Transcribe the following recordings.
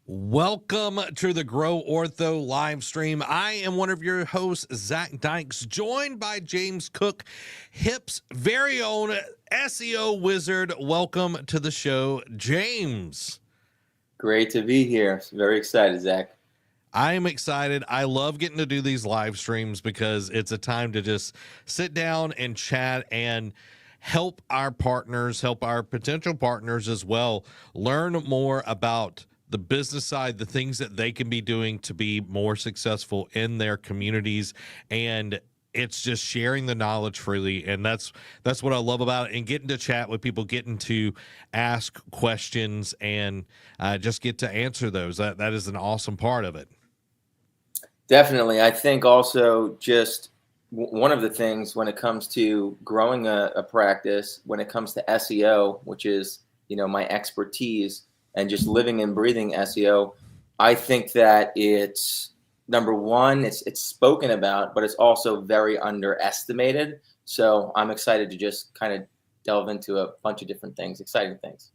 Welcome to the Grow Ortho live stream. I am one of your hosts, Zach Dykes, joined by James Cook, HIP's very own SEO wizard. Welcome to the show, James. Great to be here. Very excited, Zach. I am excited. I love getting to do these live streams because it's a time to just sit down and chat and help our partners, help our potential partners as well, learn more about the business side, the things that they can be doing to be more successful in their communities. And it's just sharing the knowledge freely. And that's what I love about it. And getting to chat with people, getting to ask questions and just get to answer those. That is an awesome part of it. Definitely. I think also just one of the things when it comes to growing a practice, when it comes to SEO, which is, my expertise, and just living and breathing SEO, I think that it's number one, it's spoken about, but it's also very underestimated. So I'm excited to just kind of delve into a bunch of different things, exciting things.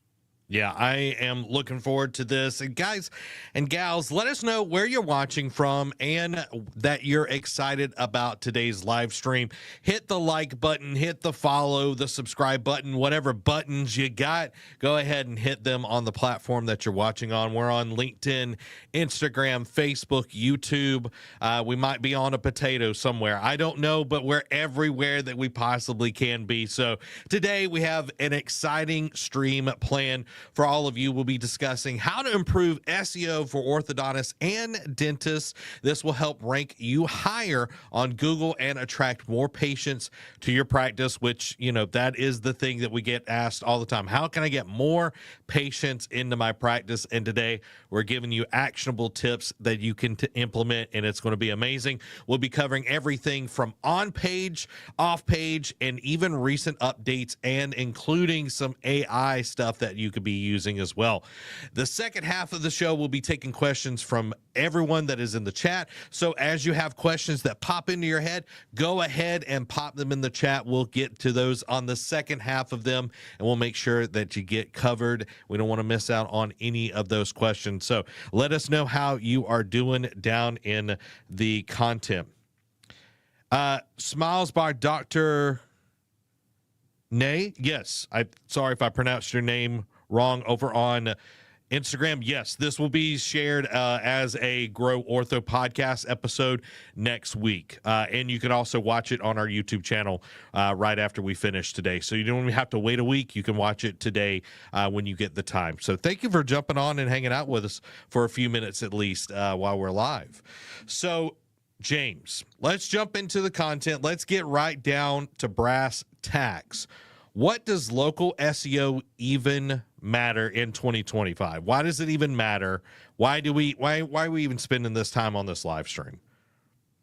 Yeah, I am looking forward to this. And guys and gals, let us know where you're watching from and that you're excited about today's live stream. Hit the like button, hit the follow, the subscribe button, whatever buttons you got. Go ahead and hit them on the platform that you're watching on. We're on LinkedIn, Instagram, Facebook, YouTube. We might be on a potato somewhere. I don't know, but we're everywhere that we possibly can be. So today we have an exciting stream planned for all of you. We'll be discussing how to improve SEO for orthodontists and dentists. This will help rank you higher on Google and attract more patients to your practice, which, that is the thing that we get asked all the time. How can I get more patients into my practice? And today we're giving you actionable tips that you can implement, and it's going to be amazing. We'll be covering everything from on-page, off-page, and even recent updates, and including some AI stuff that you could be using as well. The second half of the show will be taking questions from everyone that is in the chat. So as you have questions that pop into your head, go ahead and pop them in the chat. We'll get to those on the second half of them, and we'll make sure that you get covered. We don't want to miss out on any of those questions. So let us know how you are doing down in the content. Smiles by Dr. Nay. Yes, I'm sorry if I pronounced your name wrong over on Instagram. Yes, this will be shared as a Grow Ortho podcast episode next week. And you can also watch it on our YouTube channel right after we finish today. So you don't even have to wait a week. You can watch it today when you get the time. So thank you for jumping on and hanging out with us for a few minutes at least while we're live. So James, let's jump into the content. Let's get right down to brass tacks. What does local SEO even matter in 2025? Why does it even matter? Why are we even spending this time on this live stream?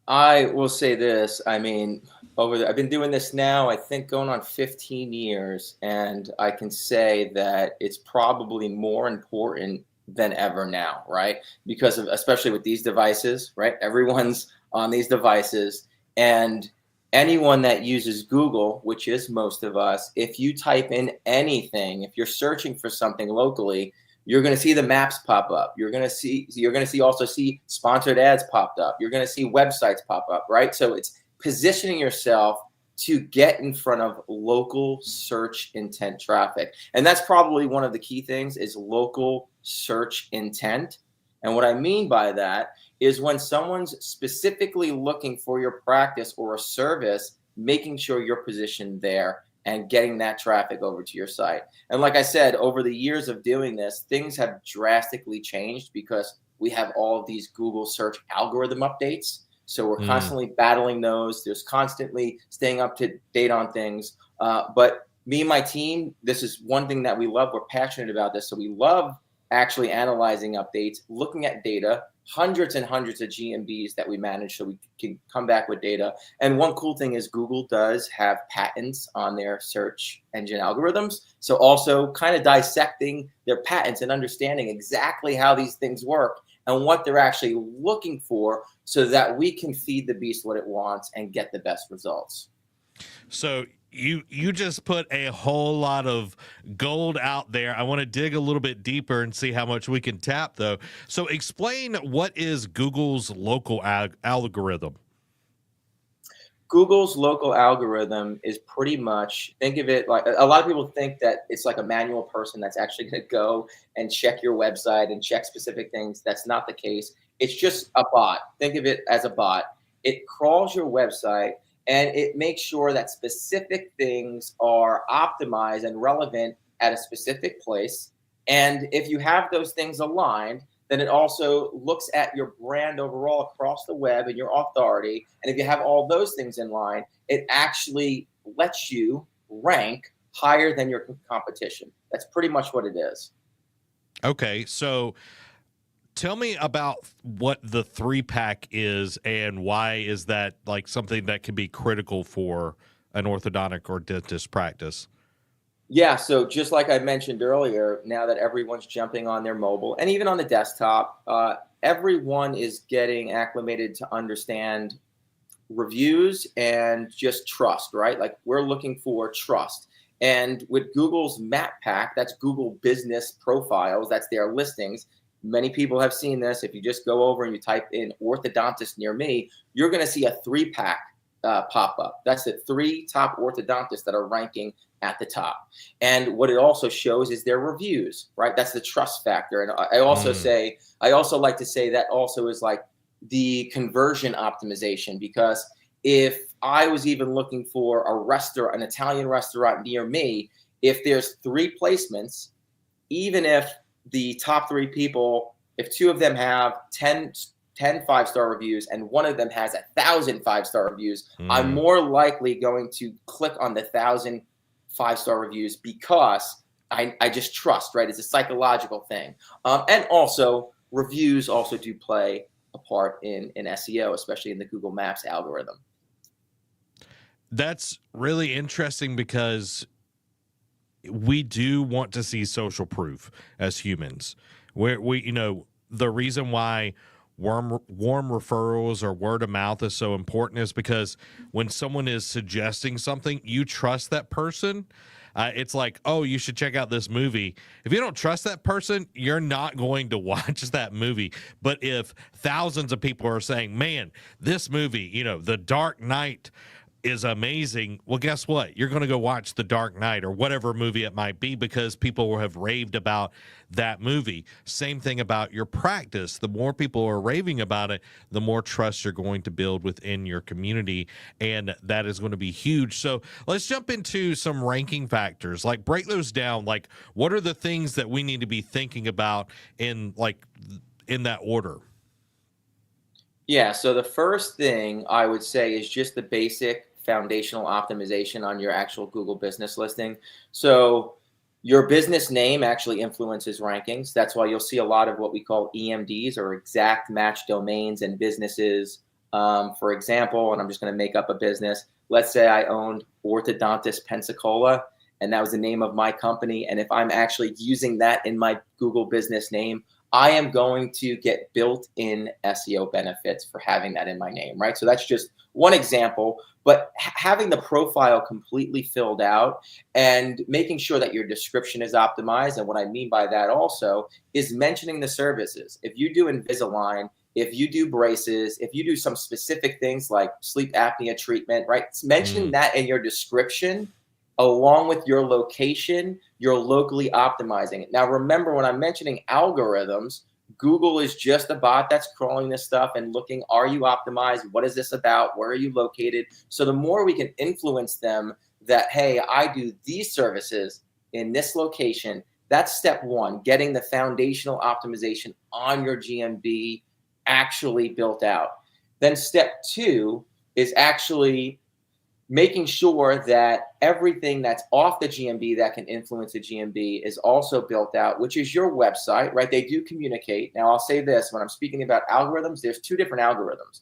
I will say this. I've been doing this now, I think going on 15 years, and I can say that it's probably more important than ever now, right? Because of, especially with these devices, right? Everyone's on these devices, and anyone that uses Google, which is most of us, if you type in anything, if you're searching for something locally, you're going to see the maps pop up. You're going to see sponsored ads popped up. You're going to see websites pop up, right? So it's positioning yourself to get in front of local search intent traffic. And that's probably one of the key things is local search intent. And what I mean by that is when someone's specifically looking for your practice or a service, making sure you're positioned there and getting that traffic over to your site. And like I said, over the years of doing this, things have drastically changed because we have all of these Google search algorithm updates. So we're constantly battling those. There's constantly staying up to date on things. But me and my team, this is one thing that we love. We're passionate about this. So we love actually analyzing updates, looking at data, hundreds and hundreds of GMBs that we manage so we can come back with data. And one cool thing is Google does have patents on their search engine algorithms. So also kind of dissecting their patents and understanding exactly how these things work and what they're actually looking for so that we can feed the beast what it wants and get the best results. So You just put a whole lot of gold out there. I want to dig a little bit deeper and see how much we can tap, though. So explain, what is Google's local algorithm? Google's local algorithm is pretty much, think of it like, a lot of people think that it's like a manual person that's actually going to go and check your website and check specific things. That's not the case. It's just a bot. Think of it as a bot. It crawls your website and it makes sure that specific things are optimized and relevant at a specific place. And if you have those things aligned, then it also looks at your brand overall across the web and your authority. And if you have all those things in line, it actually lets you rank higher than your competition. That's pretty much what it is. Okay, so tell me about what the 3-pack is and why is that like something that can be critical for an orthodontic or dentist practice? Yeah, so just like I mentioned earlier, now that everyone's jumping on their mobile and even on the desktop, everyone is getting acclimated to understand reviews and just trust, right? Like we're looking for trust. And with Google's Map Pack, that's Google Business Profiles, that's their listings. Many people have seen this. If you just go over and you type in orthodontist near me, you're going to see a 3-pack pop up. That's the 3 top orthodontists that are ranking at the top. And what it also shows is their reviews, right? That's the trust factor. And I also say, I also like to say that also is like the conversion optimization, because if I was even looking for a restaurant, an Italian restaurant near me, if there's 3 placements, even if the top 3 people, if 2 of them have 10 5-star reviews and 1 of them has 1,000 5-star reviews, I'm more likely going to click on the 1,000 5-star reviews because I just trust, right? It's a psychological thing. And also reviews also do play a part in SEO, especially in the Google Maps algorithm. That's really interesting because we do want to see social proof as humans. The reason why warm referrals or word of mouth is so important is because when someone is suggesting something, you trust that person. It's like, oh, you should check out this movie. If you don't trust that person, you're not going to watch that movie. But if thousands of people are saying, man, this movie, The Dark Knight is amazing. Well, guess what? You're going to go watch The Dark Knight or whatever movie it might be because people have raved about that movie. Same thing about your practice. The more people are raving about it, the more trust you're going to build within your community, and that is going to be huge. So let's jump into some ranking factors. Like, break those down. Like, what are the things that we need to be thinking about in that order? Yeah, so the first thing I would say is just the basic foundational optimization on your actual Google business listing. So your business name actually influences rankings. That's why you'll see a lot of what we call EMDs, or exact match domains and businesses. For example, and I'm just going to make up a business. Let's say I owned Orthodontist Pensacola, and that was the name of my company. And if I'm actually using that in my Google business name, I am going to get built-in SEO benefits for having that in my name, right? So that's just one example, but having the profile completely filled out and making sure that your description is optimized. And what I mean by that also is mentioning the services. If you do Invisalign, if you do braces, if you do some specific things like sleep apnea treatment, right? It's mentioning that in your description along with your location, you're locally optimizing it. Now, remember, when I'm mentioning algorithms, Google is just a bot that's crawling this stuff and looking, are you optimized? What is this about? Where are you located? So the more we can influence them that, hey, I do these services in this location, that's step one, getting the foundational optimization on your GMB actually built out. Then step two is actually making sure that everything that's off the GMB that can influence the GMB is also built out, which is your website, right? They do communicate. Now, I'll say this, when I'm speaking about algorithms, there's 2 different algorithms.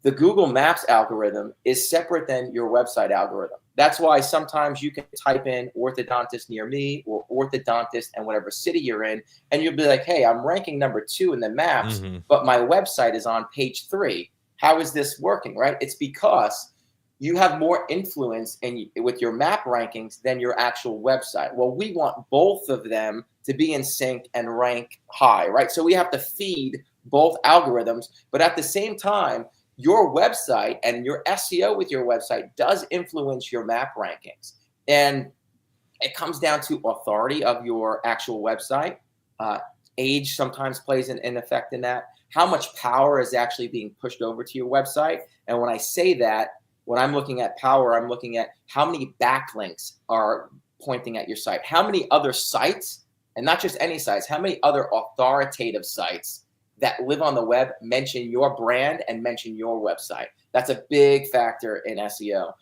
The Google Maps algorithm is separate than your website algorithm. That's why sometimes you can type in orthodontist near me or orthodontist and whatever city you're in, and you'll be like, hey, I'm ranking number 2 in the maps, but my website is on page 3. How is this working, right? It's because you have more influence with your map rankings than your actual website. Well, we want both of them to be in sync and rank high, right? So we have to feed both algorithms, but at the same time, your website and your SEO with your website does influence your map rankings. And it comes down to authority of your actual website. Age sometimes plays an effect in that. How much power is actually being pushed over to your website? And when I say that, when I'm looking at power, I'm looking at how many backlinks are pointing at your site, how many other sites, and not just any sites, how many other authoritative sites that live on the web mention your brand and mention your website. That's a big factor in SEO.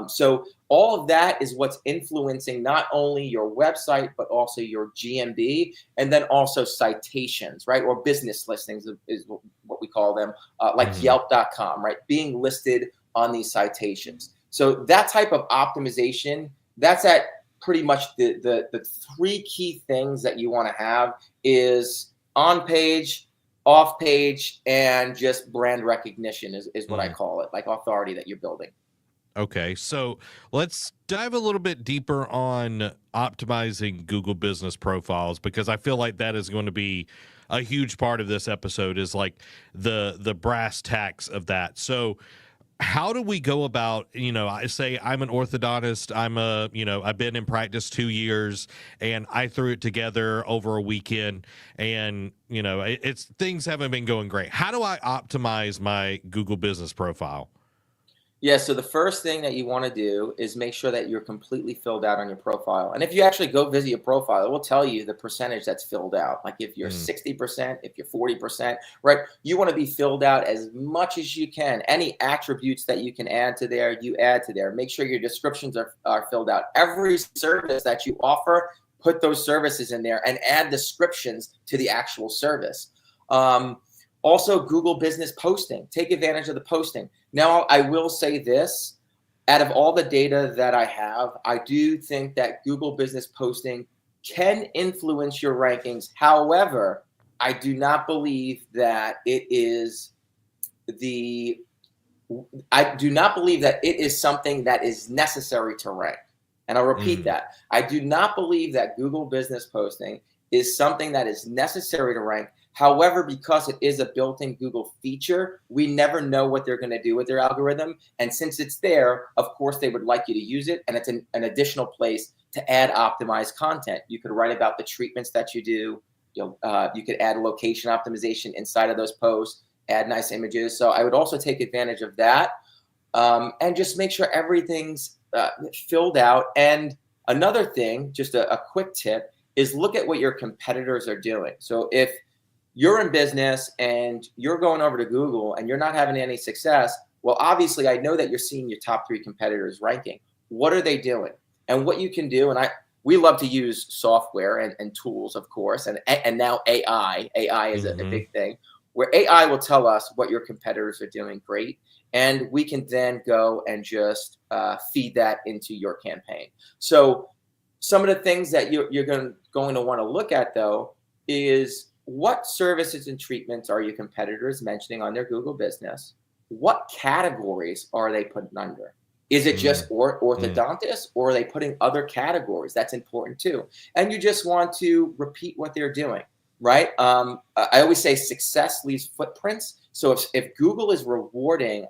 So all of that is what's influencing not only your website, but also your GMB, and then also citations, right? Or business listings is what we call them, like Yelp.com, right? Being listed on these citations. So that type of optimization, that's at pretty much the three key things that you want to have is on page, off page, and just brand recognition is what I call it, like authority that you're building. Okay, so let's dive a little bit deeper on optimizing Google business profiles, because I feel like that is going to be a huge part of this episode, is like the brass tacks of that. So how do we go about, I say I'm an orthodontist, I've been in practice 2 years, and I threw it together over a weekend, and it's things haven't been going great. How do I optimize my Google business profile? Yeah, so the first thing that you want to do is make sure that you're completely filled out on your profile. And if you actually go visit your profile, it will tell you the percentage that's filled out. Like if you're 60%, if you're 40%, right? You want to be filled out as much as you can. Any attributes that you can add to there, you add to there. Make sure your descriptions are filled out. Every service that you offer, put those services in there and add descriptions to the actual service. Also, Google business posting. Take advantage of the posting. Now, I will say this. Out of all the data that I have, I do think that Google business posting can influence your rankings. However, I do not believe that it is something that is necessary to rank. And I'll repeat that. I do not believe that Google business posting is something that is necessary to rank. However, because it is a built-in Google feature, we never know what they're going to do with their algorithm. And since it's there, of course, they would like you to use it. And it's an additional place to add optimized content. You could write about the treatments that you do. You could add location optimization inside of those posts, add nice images. So I would also take advantage of that, and just make sure everything's filled out. And another thing, just a quick tip, is look at what your competitors are doing. So if you're in business and you're going over to Google and you're not having any success, well, obviously I know that you're seeing your top 3 competitors ranking. What are they doing? And what you can do, and we love to use software and tools, of course, and now AI. AI is a big thing, where AI will tell us what your competitors are doing great, and we can then go and just feed that into your campaign. So some of the things that you're going to want to look at, though, is what services and treatments are your competitors mentioning on their Google business? What categories are they putting under? Is it just orthodontists, or are they putting other categories? That's important too. And you just want to repeat what they're doing, right? I always say success leaves footprints. So if Google is rewarding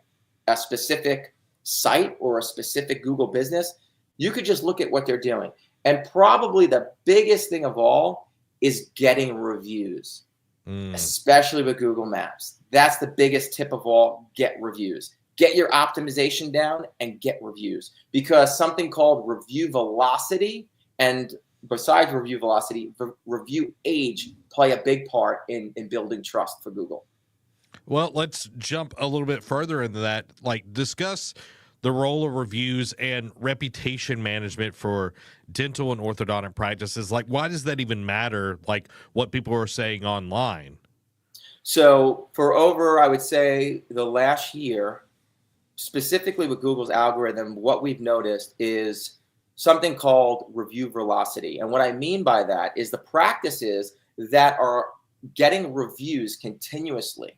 a specific site or a specific Google business, you could just look at what they're doing. And probably the biggest thing of all is getting reviews, especially with Google Maps. That's the biggest tip of all. Get reviews. Get your optimization down and get reviews, because something called review velocity, and besides review velocity, review age play a big part in building trust for Google. Well, let's jump a little bit further into that. Like, discuss the role of reviews and reputation management for dental and orthodontic practices. Like, why does that even matter? Like, what people are saying online? So for over, I would say, the last year, specifically with Google's algorithm, what we've noticed is something called review velocity. And what I mean by that is the practices that are getting reviews continuously,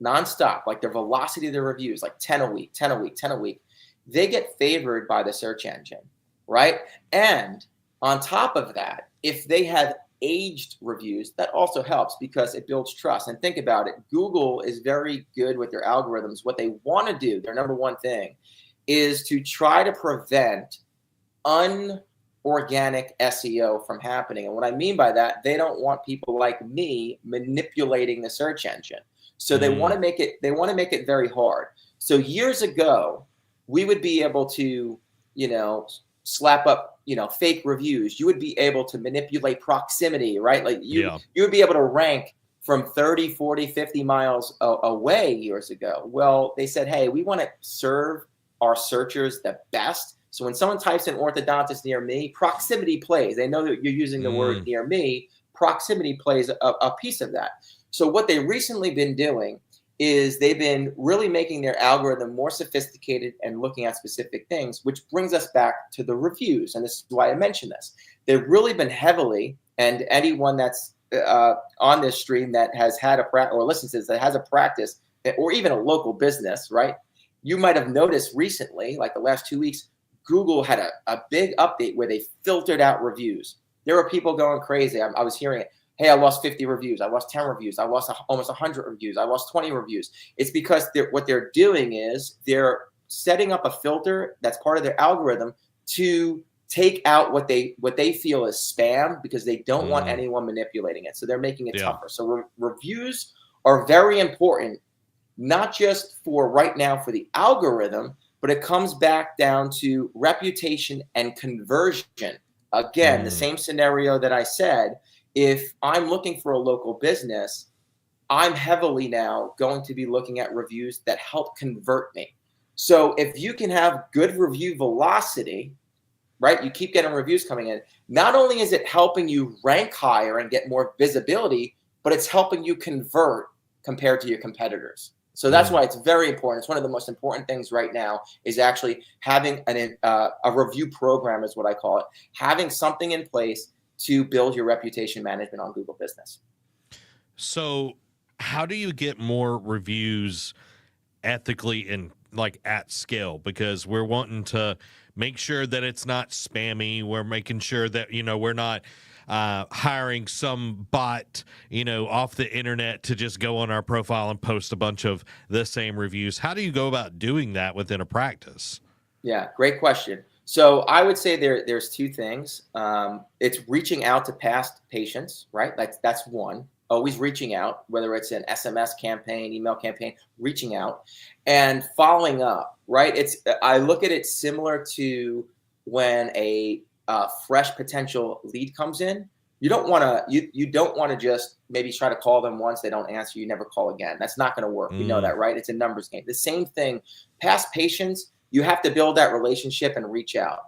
nonstop, like their velocity of their reviews, like 10 a week, 10 a week, 10 a week. they get favored by the search engine, right? And on top of that, if they have aged reviews, that also helps because it builds trust. And think about it, Google is very good with their algorithms. What they want to do, their number one thing, is to try to prevent unorganic SEO from happening. And what I mean by that, they don't want people like me manipulating the search engine. So they want to make it very hard. So years ago, we would be able to, slap up, fake reviews. You would be able to manipulate proximity, right? Like you would be able to rank from 30, 40, 50 miles away years ago. Well, they said, hey, we want to serve our searchers the best. So when someone types in orthodontist near me, proximity plays. They know that you're using the word near me. Proximity plays a piece of that. So what they've recently been doing is they've been really making their algorithm more sophisticated and looking at specific things, which brings us back to the reviews. And this is why I mentioned this. They've really been heavily, and anyone that's on this stream that has had a practice or listens to this that has a practice or even a local business, right? You might have noticed recently, like the last 2 weeks, Google had a big update where they filtered out reviews. There were people going crazy. I was hearing it. Hey, I lost 50 reviews. I lost 10 reviews. I lost almost 100 reviews. I lost 20 reviews. It's because what they're doing is they're setting up a filter that's part of their algorithm to take out what they feel is spam because they don't want anyone manipulating it. So they're making it tougher. So reviews are very important, not just for right now for the algorithm, but it comes back down to reputation and conversion. Again, the same scenario that I said. If I'm looking for a local business, I'm heavily now going to be looking at reviews that help convert me. So if you can have good review velocity, right? You keep getting reviews coming in. Not only is it helping you rank higher and get more visibility, but it's helping you convert compared to your competitors. So that's why it's very important. It's one of the most important things right now is actually having a review program is what I call it. Having something in place to build your reputation management on Google Business. So how do you get more reviews ethically and like at scale? Because we're wanting to make sure that it's not spammy. We're making sure that, we're not hiring some bot, off the internet to just go on our profile and post a bunch of the same reviews. How do you go about doing that within a practice? Yeah, great question. So I would say there's two things. It's reaching out to past patients, right? That's one. Always reaching out, whether it's an SMS campaign, email campaign, reaching out and following up, right? I look at it similar to when a fresh potential lead comes in. You don't want to just maybe try to call them once, they don't answer, you never call again. That's not going to work. We know that, right? It's a numbers game. The same thing, past patients, you have to build that relationship and reach out.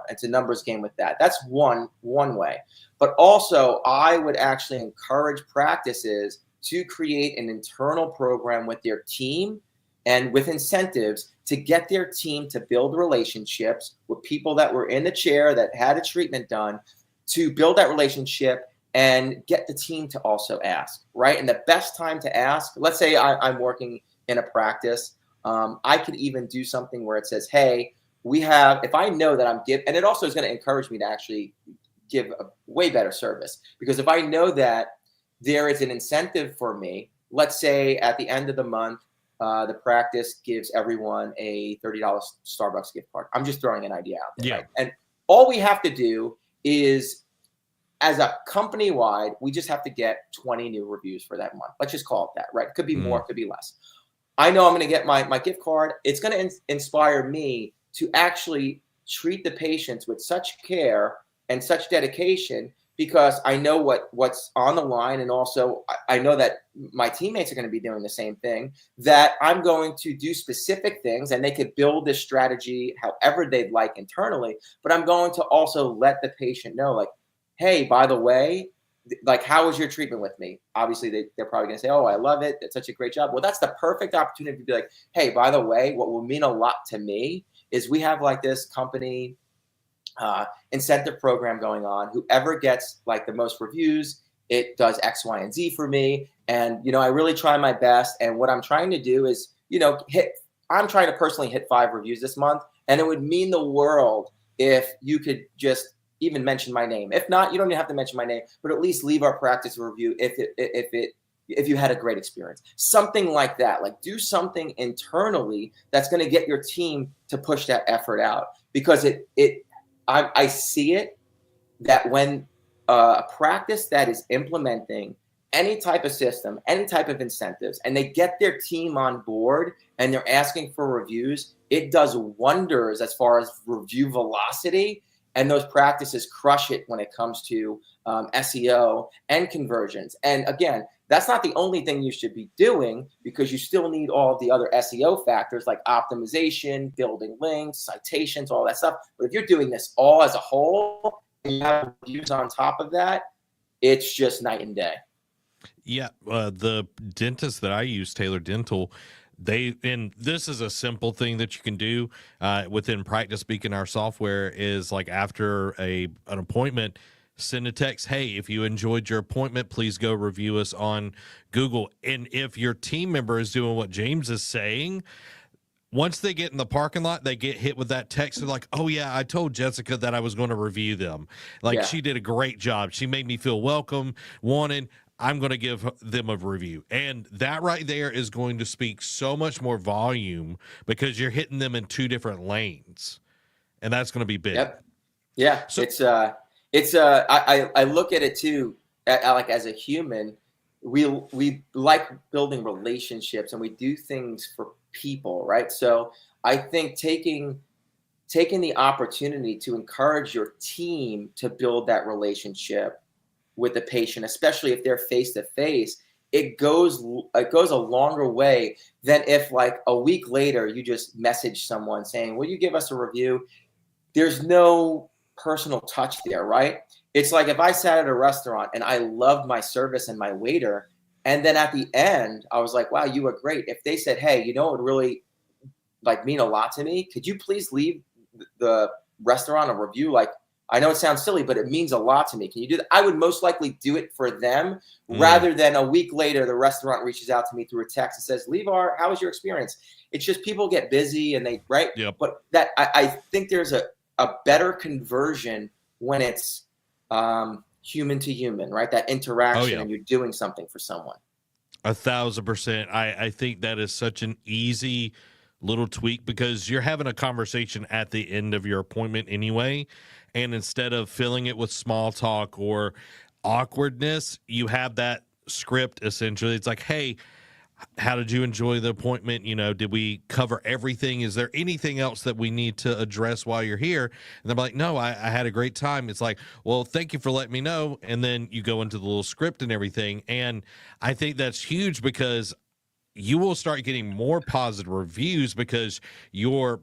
It's a numbers game with that. That's one way. But also, I would actually encourage practices to create an internal program with their team and with incentives to get their team to build relationships with people that were in the chair that had a treatment done, to build that relationship and get the team to also ask, right? And the best time to ask, let's say I'm working in a practice, I could even do something where it says, hey, if I know that and it also is going to encourage me to actually give a way better service. Because if I know that there is an incentive for me, let's say at the end of the month, the practice gives everyone a $30 Starbucks gift card. I'm just throwing an idea out there. Yeah. Right? And all we have to do is, as a company-wide, we just have to get 20 new reviews for that month. Let's just call it that, right? It could be more, it could be less. I know I'm going to get my gift card. It's going to inspire me to actually treat the patients with such care and such dedication, because I know what's on the line. And also I know that my teammates are going to be doing the same thing, that I'm going to do specific things, and they could build this strategy however they'd like internally. But I'm going to also let the patient know, like, hey, by the way, like, how was your treatment with me? Obviously, they're probably going to say, oh, I love it. It's such a great job. Well, that's the perfect opportunity to be like, hey, by the way, what will mean a lot to me is we have like this company incentive program going on. Whoever gets like the most reviews, it does X, Y, and Z for me. And, I really try my best. And what I'm trying to do is, I'm trying to personally hit 5 reviews this month. And it would mean the world if you could just even mention my name. If not, you don't even have to mention my name, but at least leave our practice a review if you had a great experience. Something like that. Like, do something internally that's going to get your team to push that effort out, because I see it that when a practice that is implementing any type of system, any type of incentives, and they get their team on board and they're asking for reviews, it does wonders as far as review velocity. And those practices crush it when it comes to SEO and conversions. And again, that's not the only thing you should be doing, because you still need all of the other SEO factors like optimization, building links, citations, all that stuff. But if you're doing this all as a whole and you have reviews on top of that, it's just night and day. Yeah, the dentist that I use, Taylor Dental, and this is a simple thing that you can do within Practice Beacon. Our software is like, after an appointment, send a text, hey, if you enjoyed your appointment, please go review us on Google. And if your team member is doing what James is saying, once they get in the parking lot, they get hit with that text. They're like, oh, yeah, I told Jessica that I was going to review them. Like, she did a great job. She made me feel welcome, wanted. I'm going to give them a review. And that right there is going to speak so much more volume, because you're hitting them in two different lanes. And that's going to be big. Yep. Yeah. So, I look at it too, like, as a human, we like building relationships and we do things for people, right? So I think taking the opportunity to encourage your team to build that relationship with the patient, especially if they're face to face, it goes a longer way than if, like, a week later you just message someone saying, will you give us a review? There's no personal touch there, right? It's like if I sat at a restaurant and I loved my service and my waiter, and then at the end I was like, wow, you were great. If they said, hey, it would really, like, mean a lot to me, could you please leave the restaurant a review? Like, I know it sounds silly, but it means a lot to me. Can you do that? I would most likely do it for them rather than a week later the restaurant reaches out to me through a text and says, how was your experience? It's just people get busy and they, right? Yep. But that I think there's a better conversion when it's human to human, right? That interaction, and you're doing something for someone. 1,000%. I think that is such an easy little tweak, because you're having a conversation at the end of your appointment anyway. And instead of filling it with small talk or awkwardness, you have that script essentially. It's like, hey, how did you enjoy the appointment? Did we cover everything? Is there anything else that we need to address while you're here? And they're like, no, I had a great time. It's like, well, thank you for letting me know. And then you go into the little script and everything. And I think that's huge, because you will start getting more positive reviews, because you're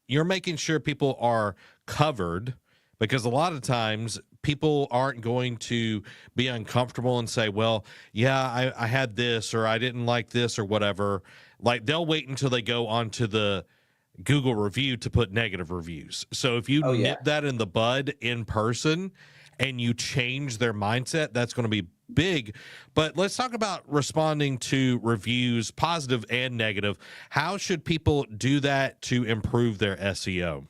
making sure people are covered. Because a lot of times people aren't going to be uncomfortable and say, well, yeah, I had this, or I didn't like this, or whatever. Like, they'll wait until they go onto the Google review to put negative reviews. So if you nip that in the bud in person and you change their mindset, that's going to be big. But let's talk about responding to reviews, positive and negative. How should people do that to improve their SEO?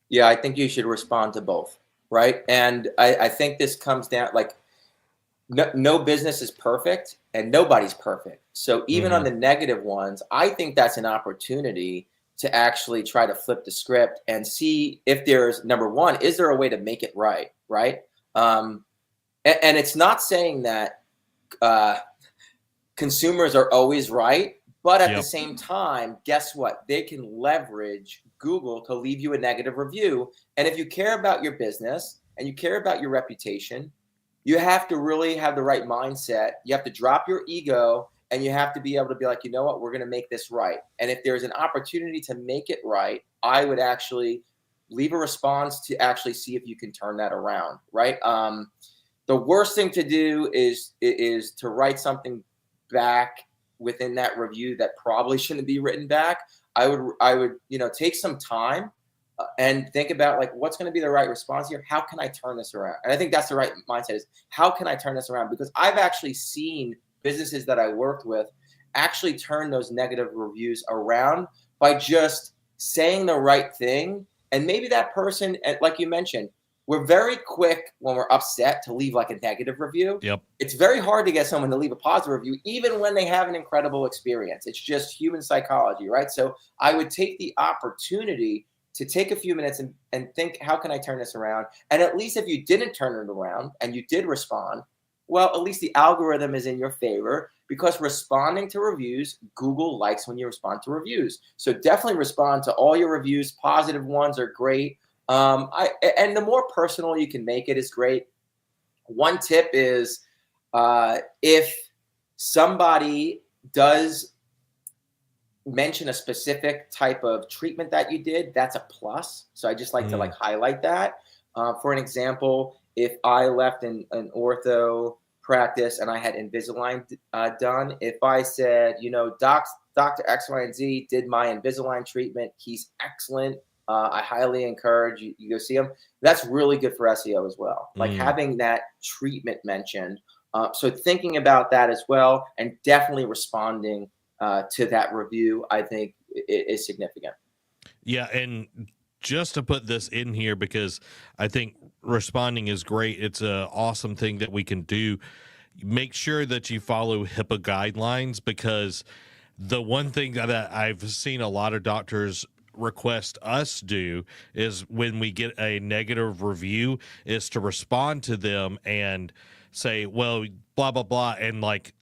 Yeah, I think you should respond to both, right? And I think this comes down, like, no business is perfect and nobody's perfect. So even on the negative ones, I think that's an opportunity to actually try to flip the script and see if there's, number one, is there a way to make it right, right? And it's not saying that consumers are always right, but at the same time, guess what? They can leverage Google to leave you a negative review. And if you care about your business and you care about your reputation, you have to really have the right mindset. You have to drop your ego, and you have to be able to be like, you know what, we're going to make this right. And if there's an opportunity to make it right, I would actually leave a response to actually see if you can turn that around, right? The worst thing to do is to write something back within that review that probably shouldn't be written back. I would take some time and think about, like, what's going to be the right response here? How can I turn this around? And I think that's the right mindset, is how can I turn this around? Because I've actually seen businesses that I worked with actually turn those negative reviews around by just saying the right thing. And maybe that person, like you mentioned, we're very quick when we're upset to leave like a negative review. Yep. It's very hard to get someone to leave a positive review, even when they have an incredible experience. It's just human psychology, right? So I would take the opportunity to take a few minutes and think, how can I turn this around? And at least if you didn't turn it around and you did respond, well, at least the algorithm is in your favor, because responding to reviews, Google likes when you respond to reviews. So definitely respond to all your reviews. Positive ones are great. And the more personal you can make it is great. One tip is if somebody does mention a specific type of treatment that you did, that's a plus. So I just like to like highlight that. For an example, if I left an ortho practice and I had Invisalign done, if I said, you know, Dr. X, Y, and Z did my Invisalign treatment, he's excellent. I highly encourage you go see him. That's really good for SEO as well. Like having that treatment mentioned. So thinking about that as well, and definitely responding to that review, I think is significant. Yeah, and just to put this in here, because I think responding is great. It's an awesome thing that we can do. Make sure that you follow HIPAA guidelines, because the one thing that I've seen a lot of doctors request us do is when we get a negative review is to respond to them and say, well, blah, blah, blah. And like,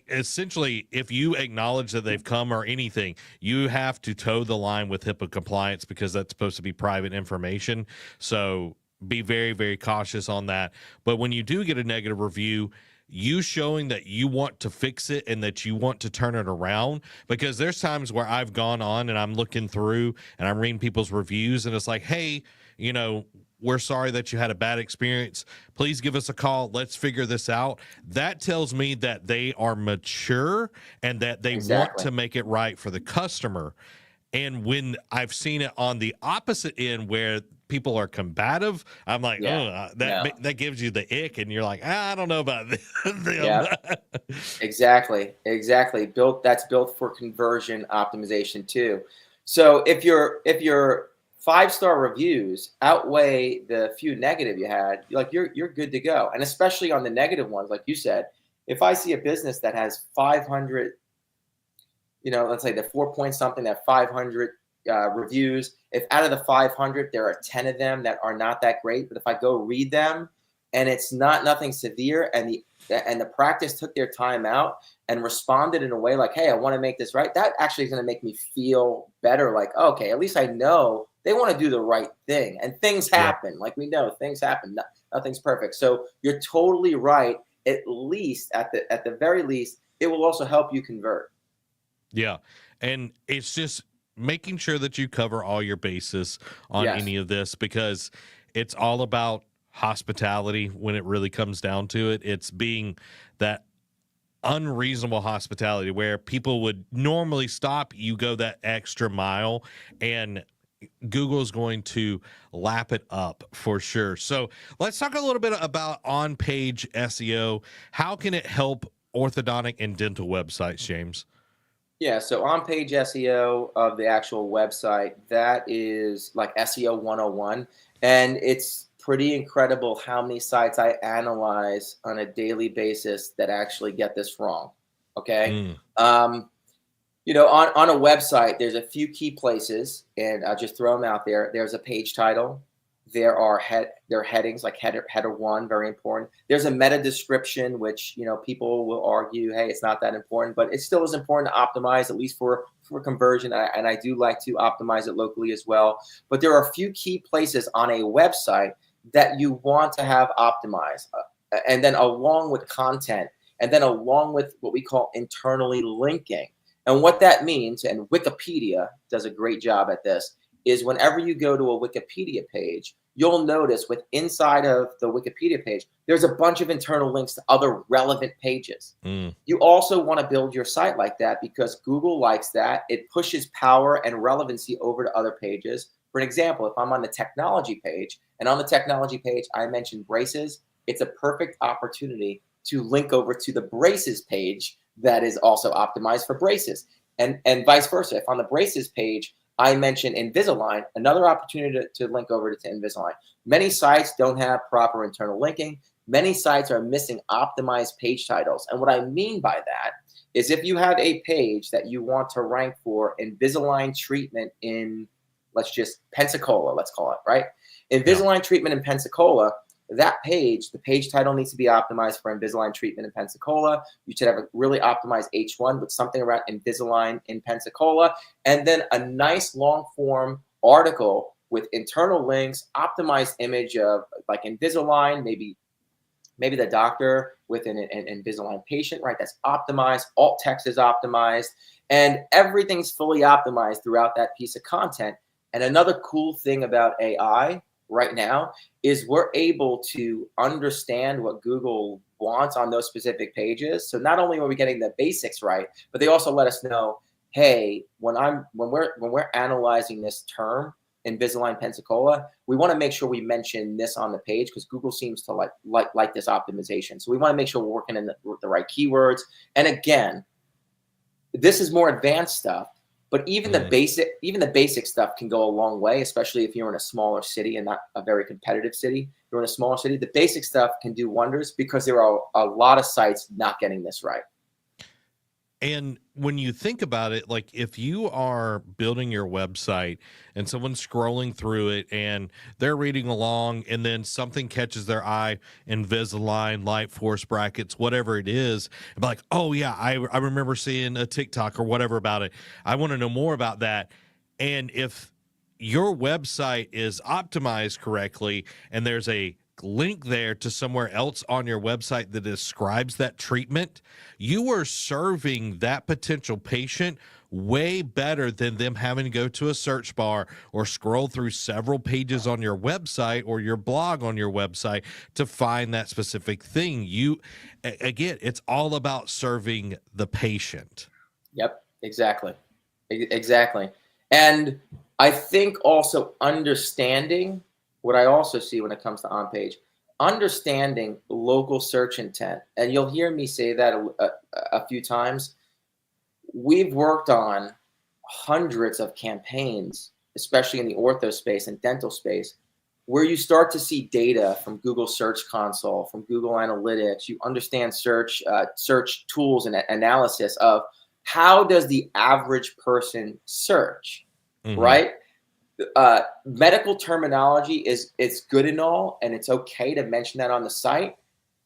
essentially, if you acknowledge that they've come or anything, you have to toe the line with HIPAA compliance, because that's supposed to be private information. So be very, very cautious on that. But when you do get a negative review, you showing that you want to fix it and that you want to turn it around, because there's times where I've gone on and I'm looking through and I'm reading people's reviews and it's like, hey, you know, we're sorry that you had a bad experience. Please give us a call. Let's figure this out. That tells me that they are mature and that they want to make it right for the customer. And when I've seen it on the opposite end where people are combative, I'm like, that gives you the ick, and you're like, I don't know about them. Yeah, exactly. That's built for conversion optimization too. So if your 5-star reviews outweigh the few negative you had, like you're good to go. And especially on the negative ones, like you said, if I see a business that has 500, you know, let's say the 4 point something, that 500 reviews, if out of the 500 there are 10 of them that are not that great, but if I go read them and it's nothing severe, and the practice took their time out and responded in a way like, hey, I want to make this right, that actually is going to make me feel better. Like, okay, at least I know they want to do the right thing. And things happen. Like, we know things happen. Nothing's perfect. So you're totally right. At least at the very least, it will also help you convert. Yeah. And it's just making sure that you cover all your bases on any of this, because it's all about hospitality when it really comes down to it. It's being that unreasonable hospitality where people would normally stop, you go that extra mile, and Google's going to lap it up for sure. So let's talk a little bit about on-page SEO. How can it help orthodontic and dental websites, James? Yeah, so on-page SEO of the actual website, that is like SEO 101. And it's pretty incredible how many sites I analyze on a daily basis that actually get this wrong. Okay. You know, on a website, there's a few key places, and I'll just throw them out there. There's a page title. There are headings, like header 1, very important. There's a meta description, which, you know, people will argue, hey, it's not that important, but it still is important to optimize, at least for conversion. And I do like to optimize it locally as well. But there are a few key places on a website that you want to have optimized, and then along with content, and then along with what we call internally linking. And what that means, and Wikipedia does a great job at this, is whenever you go to a Wikipedia page, you'll notice inside of the Wikipedia page, there's a bunch of internal links to other relevant pages. You also want to build your site like that, because Google likes that. It pushes power and relevancy over to other pages. For an example, if I'm on the technology page, and on the technology page, I mentioned braces, it's a perfect opportunity to link over to the braces page that is also optimized for braces. And vice versa. If on the braces page, I mentioned Invisalign, another opportunity to link over to Invisalign. Many sites don't have proper internal linking. Many sites are missing optimized page titles. And what I mean by that is if you have a page that you want to rank for Invisalign treatment in, let's just Pensacola, let's call it, right? Yeah. Invisalign treatment in Pensacola, that page, the page title needs to be optimized for Invisalign treatment in Pensacola. You should have a really optimized H1 with something around Invisalign in Pensacola, and then a nice long form article with internal links, optimized image of like Invisalign, maybe the doctor with an Invisalign patient, right? That's optimized. Alt text is optimized, and everything's fully optimized throughout that piece of content. And another cool thing about AI right now is we're able to understand what Google wants on those specific pages. So not only are we getting the basics right, but they also let us know, hey, when we're analyzing this term, Invisalign Pensacola, we want to make sure we mention this on the page because Google seems to like this optimization. So we want to make sure we're working in the right keywords. And again, this is more advanced stuff, but even the basic stuff can go a long way, especially if you're in a smaller city and not a very competitive city. If you're in a smaller city, the basic stuff can do wonders because there are a lot of sites not getting this right. And when you think about it, like if you are building your website and someone's scrolling through it and they're reading along and then something catches their eye, Invisalign, light force brackets, whatever it is, and be like, oh yeah, I remember seeing a TikTok or whatever about it. I want to know more about that. And if your website is optimized correctly and there's a link there to somewhere else on your website that describes that treatment, you are serving that potential patient way better than them having to go to a search bar or scroll through several pages on your website or your blog on your website to find that specific thing. Again, it's all about serving the patient. Yep, exactly. And I think also understanding what I also see when it comes to on-page, understanding local search intent. And you'll hear me say that a few times. We've worked on hundreds of campaigns, especially in the ortho space and dental space, where you start to see data from Google Search Console, from Google Analytics. You understand search tools and analysis of how does the average person search, right? Medical terminology is good and all, and it's okay to mention that on the site,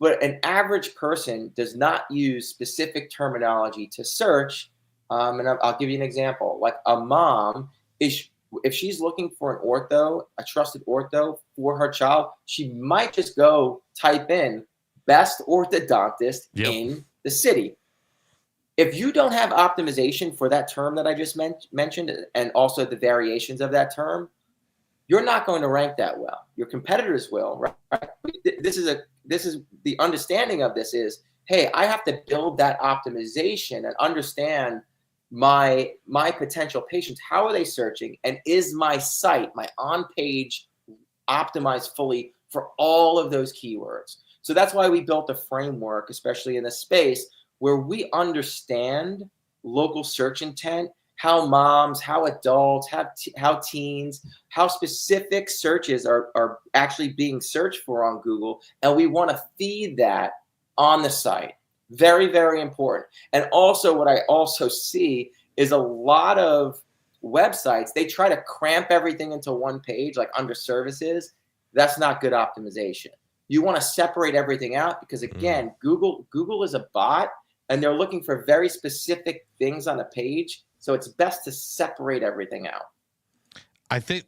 but an average person does not use specific terminology to search. And I'll give you an example. Like a mom, if she's looking for an ortho, a trusted ortho for her child, she might just go type in best orthodontist in the city. If you don't have optimization for that term that I just mentioned, and also the variations of that term, you're not going to rank that well. Your competitors will, right? This is the understanding of this is, hey, I have to build that optimization and understand my potential patients. How are they searching? And is my site, my on-page, optimized fully for all of those keywords? So that's why we built a framework, especially in this space, where we understand local search intent, how moms, how adults, how teens, how specific searches are actually being searched for on Google. And we want to feed that on the site. Very, very important. And also what I also see is a lot of websites, they try to cramp everything into one page, like under services. That's not good optimization. You want to separate everything out because, again, Google is a bot, and they're looking for very specific things on a page. So it's best to separate everything out. I think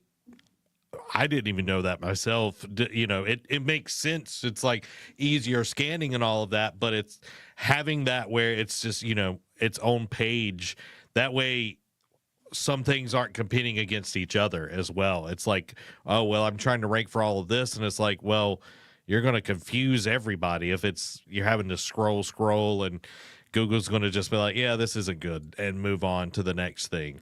I didn't even know that myself. You know, it makes sense. It's like easier scanning and all of that, but it's having that where it's just, you know, its own page. That way some things aren't competing against each other as well. It's like, oh, well, I'm trying to rank for all of this. And it's like, well, you're going to confuse everybody if you're having to scroll and Google's going to just be like, yeah, this isn't good and move on to the next thing.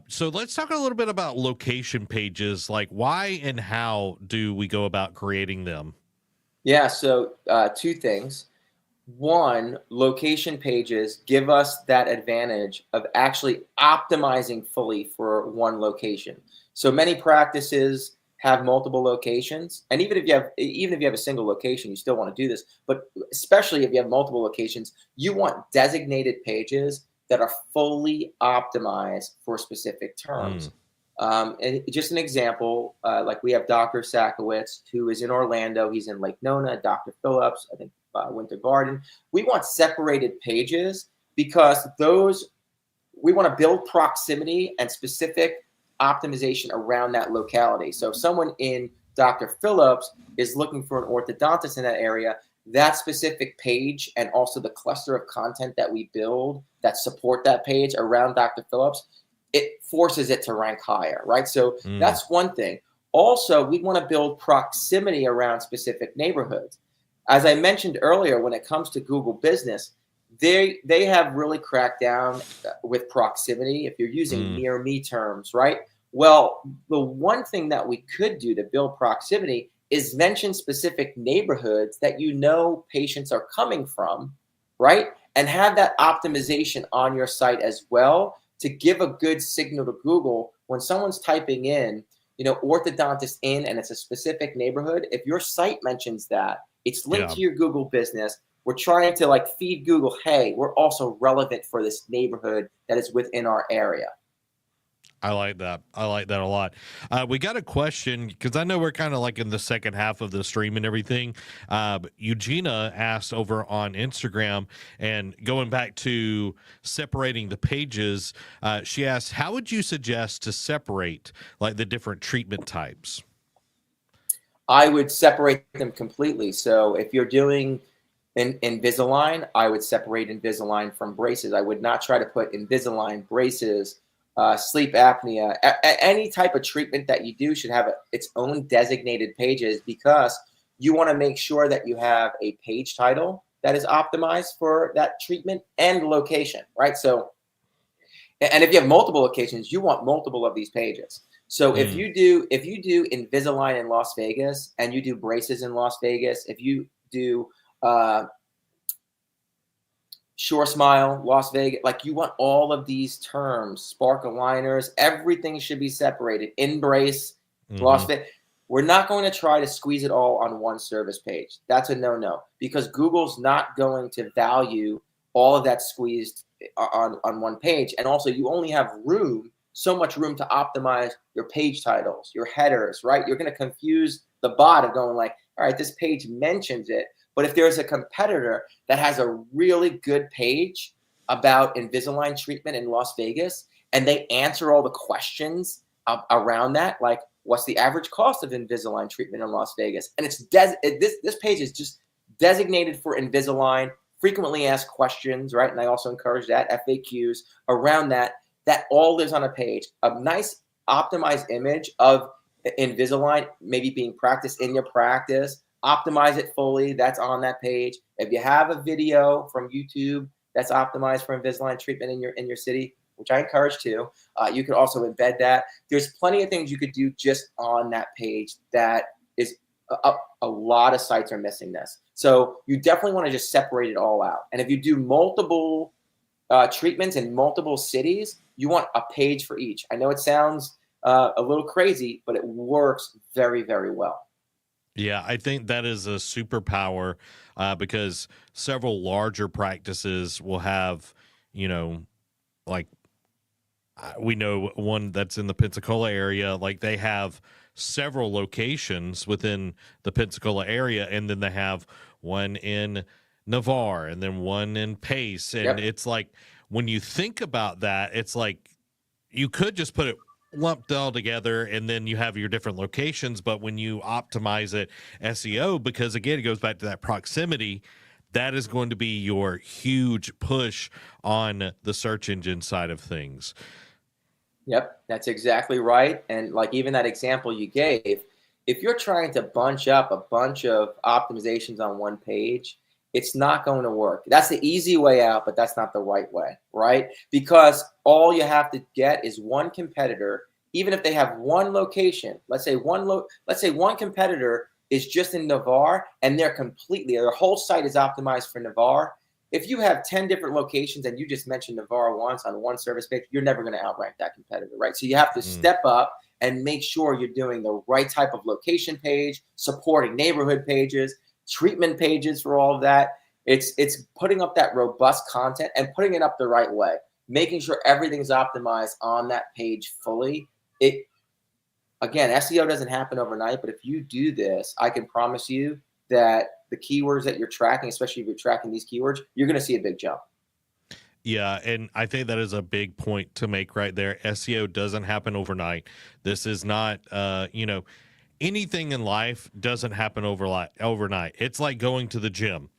So let's talk a little bit about location pages. Like why and how do we go about creating them? Yeah. So two things. one, location pages give us that advantage of actually optimizing fully for one location. So many practices have multiple locations, and even if you have a single location, you still want to do this. But especially if you have multiple locations, you want designated pages that are fully optimized for specific terms. Mm. And just an example, like we have Dr. Sakowitz, who is in Orlando. He's in Lake Nona. Dr. Phillips, I think, Winter Garden. We want separated pages because we want to build proximity and specific optimization around that locality. So if someone in Dr. Phillips is looking for an orthodontist in that area, that specific page and also the cluster of content that we build that support that page around Dr. Phillips, it forces it to rank higher, right? So that's one thing. Also, we want to build proximity around specific neighborhoods. As I mentioned earlier, when it comes to Google Business, they have really cracked down with proximity if you're using near me terms, right? Well, the one thing that we could do to build proximity is mention specific neighborhoods that patients are coming from, right? And have that optimization on your site as well to give a good signal to Google when someone's typing in, orthodontist in, and it's a specific neighborhood. If your site mentions that, it's linked to your Google Business. We're trying to feed Google, hey, we're also relevant for this neighborhood that is within our area. I like that. I like that a lot. We got a question because I know we're kind of in the second half of the stream and everything. Eugenia asked over on Instagram, and going back to separating the pages, she asked, how would you suggest to separate the different treatment types? I would separate them completely. So if you're doing Invisalign, I would separate Invisalign from braces. I would not try to put Invisalign, braces, sleep apnea, any type of treatment that you do should have its own designated pages, because you want to make sure that you have a page title that is optimized for that treatment and location, right? So, and if you have multiple locations, you want multiple of these pages. So if you do Invisalign in Las Vegas and you do braces in Las Vegas, if you do Sure Smile, Las Vegas, you want all of these terms, spark aligners, everything should be separated. Embrace, Las Vegas. We're not going to try to squeeze it all on one service page. That's a no-no, because Google's not going to value all of that squeezed on one page. And also, you only have so much room to optimize your page titles, your headers, right? You're going to confuse the bot of going all right, this page mentions it. But if there's a competitor that has a really good page about Invisalign treatment in Las Vegas, and they answer all the questions around that, like what's the average cost of Invisalign treatment in Las Vegas, and this page is just designated for Invisalign, frequently asked questions, right? And I also encourage that, FAQs around that all lives on a page. A nice optimized image of Invisalign maybe being practiced in your practice. Optimize it fully. That's on that page. If you have a video from YouTube that's optimized for Invisalign treatment in your city, which I encourage to, you could also embed that. There's plenty of things you could do just on that page. That is a lot of sites are missing this. So you definitely want to just separate it all out. And if you do multiple treatments in multiple cities, you want a page for each. I know it sounds a little crazy, but it works very, very well. Yeah, I think that is a superpower because several larger practices will have, we know one that's in the Pensacola area, they have several locations within the Pensacola area, and then they have one in Navarre and then one in Pace. And it's when you think about that, it's you could just put it lumped all together and then you have your different locations. But when you optimize it SEO, because again, it goes back to that proximity, that is going to be your huge push on the search engine side of things. Yep, that's exactly right. And even that example you gave, if you're trying to bunch up a bunch of optimizations on one page, it's not going to work. That's the easy way out, but that's not the right way, right? Because all you have to get is one competitor, even if they have one location. Let's say one competitor is just in Navarre, and their whole site is optimized for Navarre. If you have 10 different locations and you just mention Navarre once on one service page, you're never going to outrank that competitor, right? So you have to step up and make sure you're doing the right type of location page, supporting neighborhood pages, treatment pages for all of that. It's putting up that robust content and putting it up the right way, making sure everything's optimized on that page fully. Again, SEO doesn't happen overnight, but if you do this, I can promise you that the keywords that you're tracking, especially if you're tracking these keywords, you're going to see a big jump. Yeah, and I think that is a big point to make right there. SEO doesn't happen overnight. This is not, anything in life doesn't happen overnight. It's like going to the gym.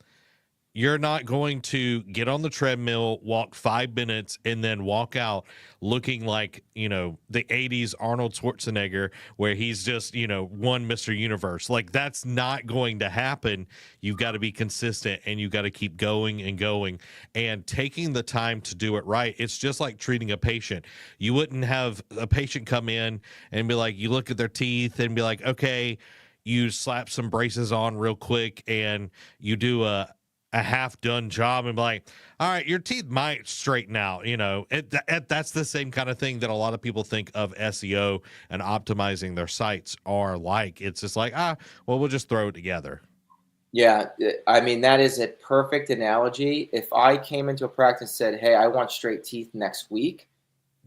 You're not going to get on the treadmill, walk 5 minutes, and then walk out looking like, the 80s Arnold Schwarzenegger, where he's just, one Mr. Universe. Like, that's not going to happen. You've got to be consistent, and you've got to keep going and going and taking the time to do it right. It's just like treating a patient. You wouldn't have a patient come in and be like, you look at their teeth and be like, okay, you slap some braces on real quick, and you do a half done job and be like, all right, your teeth might straighten out. That's the same kind of thing that a lot of people think of SEO and optimizing their sites are like. It's just like, well, we'll just throw it together. Yeah, I mean, that is a perfect analogy. If I came into a practice and said, hey, I want straight teeth next week,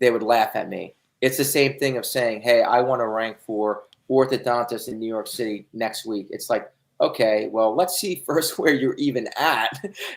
they would laugh at me. It's the same thing of saying, hey, I want to rank for orthodontists in New York City next week. It's like, okay, well, let's see first where you're even at.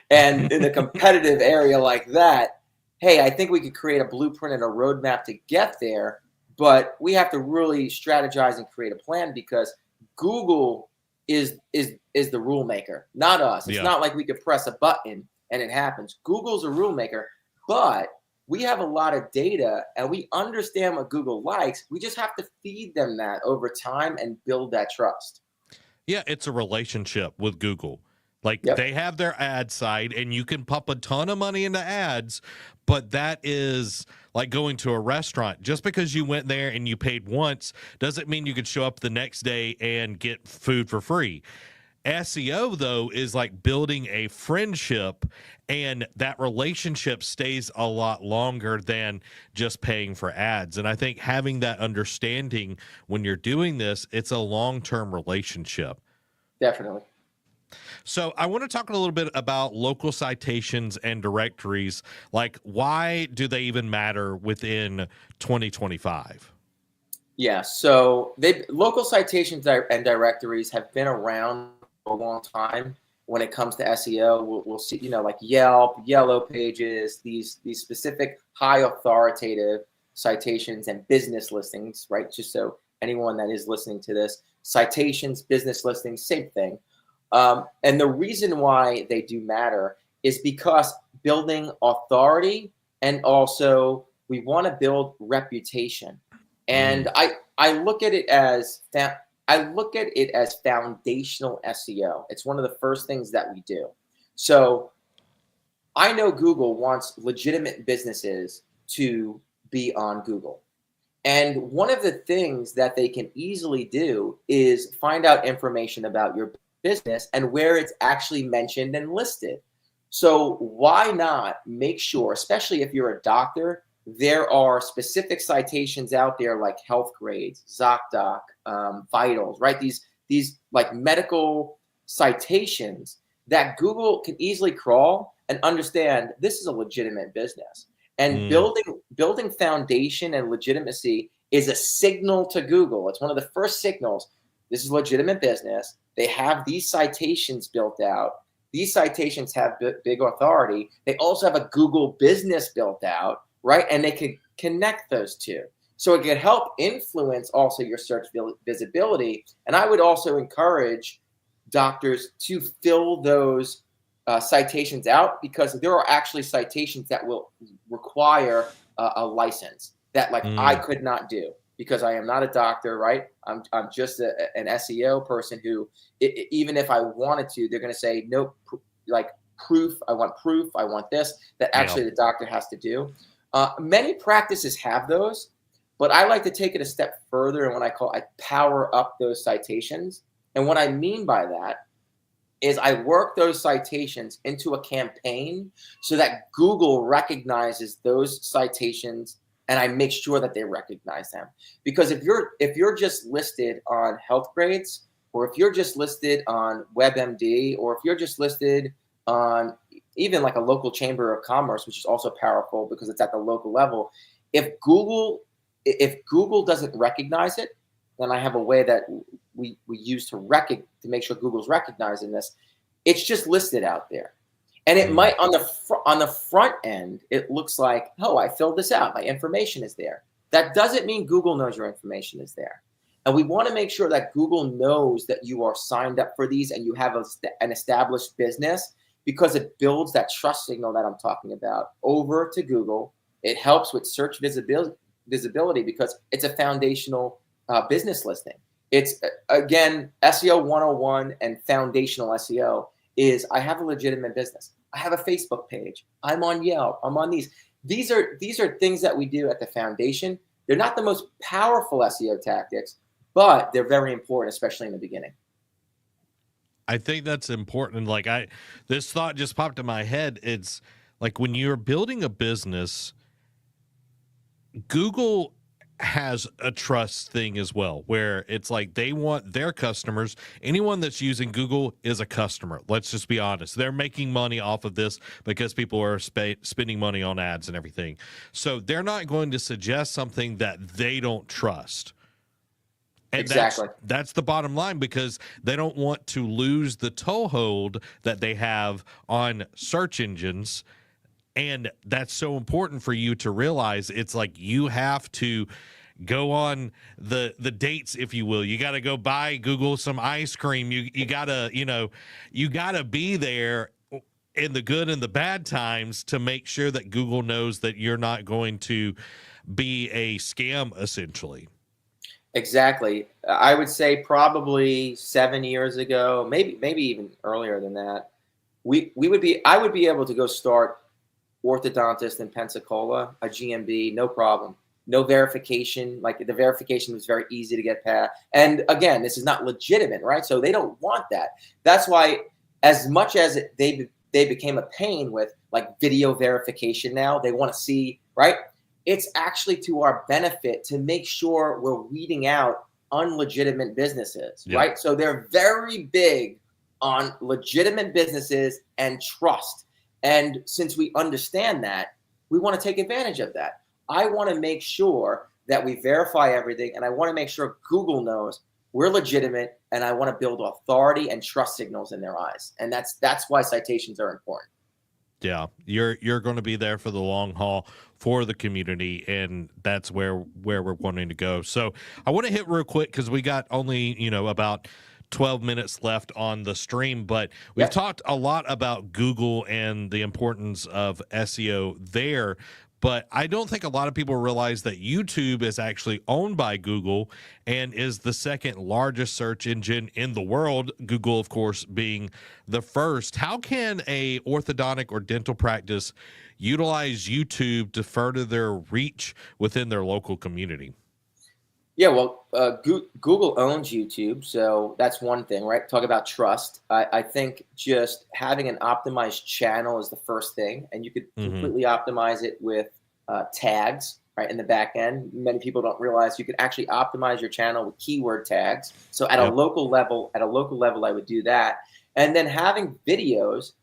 And in a competitive area like that, hey, I think we could create a blueprint and a roadmap to get there, but we have to really strategize and create a plan, because Google is the rule maker, not us. It's not like we could press a button and it happens. Google's a rule maker, but we have a lot of data and we understand what Google likes. We just have to feed them that over time and build that trust. Yeah, it's a relationship with Google. Like, they have their ad side, and you can pump a ton of money into ads, but that is like going to a restaurant. Just because you went there and you paid once doesn't mean you could show up the next day and get food for free. SEO, though, is like building a friendship, and that relationship stays a lot longer than just paying for ads. And I think having that understanding when you're doing this, it's a long-term relationship. Definitely. So I want to talk a little bit about local citations and directories. Like, why do they even matter within 2025? Yeah, so local citations and directories have been around for a long time when it comes to SEO. We'll see, like Yelp, Yellow Pages, these specific high authoritative citations and business listings, right? Just so anyone that is listening to this, citations, business listings, same thing. And the reason why they do matter is because building authority, and also we want to build reputation. And I look at it as foundational SEO. It's one of the first things that we do. So I know Google wants legitimate businesses to be on Google. And one of the things that they can easily do is find out information about your business and where it's actually mentioned and listed. So why not make sure, especially if you're a doctor, there are specific citations out there like Health Grades, ZocDoc, Vitals, right? These like medical citations that Google can easily crawl and understand this is a legitimate business. And building foundation and legitimacy is a signal to Google. It's one of the first signals. This is legitimate business. They have these citations built out. These citations have big authority. They also have a Google business built out, right? And they can connect those two. So it can help influence also your search visibility. And I would also encourage doctors to fill those citations out, because there are actually citations that will require a license that I could not do, because I am not a doctor, right? I'm just an SEO person who, even if I wanted to, they're going to say, no, like proof. I want this, that actually the doctor has to do. Many practices have those, but I like to take it a step further. And I power up those citations. And what I mean by that is I work those citations into a campaign so that Google recognizes those citations, and I make sure that they recognize them. Because if you're just listed on Health Grades, or if you're just listed on WebMD, or if you're just listed on even like a local chamber of commerce, which is also powerful because it's at the local level, if Google doesn't recognize it, then I have a way that we use to make sure Google's recognizing this. It's just listed out there, and it might on the front end it looks like, oh, I filled this out, my information is there. That doesn't mean Google knows your information is there, and we want to make sure that Google knows that you are signed up for these and you have an established business, because it builds that trust signal that I'm talking about over to Google. It helps with search visibility because it's a foundational business listing. It's, again, SEO 101 and foundational SEO is I have a legitimate business. I have a Facebook page. I'm on Yelp. I'm on these. These are things that we do at the foundation. They're not the most powerful SEO tactics, but they're very important, especially in the beginning. I think that's important. Like this thought just popped in my head. It's like when you're building a business, Google has a trust thing as well, where it's like they want their customers, anyone that's using Google is a customer. Let's just be honest. They're making money off of this because people are spending money on ads and everything. So they're not going to suggest something that they don't trust. And exactly. That's the bottom line, because they don't want to lose the toehold that they have on search engines. And that's so important for you to realize. It's like you have to go on the dates, if you will. You got to go buy Google some ice cream. You got to, you got to be there in the good and the bad times to make sure that Google knows that you're not going to be a scam, essentially. Exactly. I would say probably 7 years ago, maybe even earlier than that, I would be able to go start Orthodontist in Pensacola, a GMB, no problem. No verification. Like, the verification was very easy to get past. And again, this is not legitimate, right? So they don't want that. That's why, as much as they became a pain with like video verification now, they want to see, right? It's actually to our benefit to make sure we're weeding out unlegitimate businesses, right? So they're very big on legitimate businesses and trust. And since we understand that, we want to take advantage of that. I want to make sure that we verify everything, and I want to make sure Google knows we're legitimate, and I want to build authority and trust signals in their eyes. And that's why citations are important. Yeah, you're going to be there for the long haul for the community, and that's where we're wanting to go. So I want to hit real quick because we got only about 12 minutes left on the stream, but we've talked a lot about Google and the importance of SEO there. But I don't think a lot of people realize that YouTube is actually owned by Google and is the second largest search engine in the world, Google, of course, being the first. How can a orthodontic or dental practice utilize YouTube to further their reach within their local community? Yeah, well, Google owns YouTube, so that's one thing, right? Talk about trust. I think just having an optimized channel is the first thing, and you could completely optimize it with tags, right, in the back end. Many people don't realize you can actually optimize your channel with keyword tags. So at a local level, I would do that. And then having videos,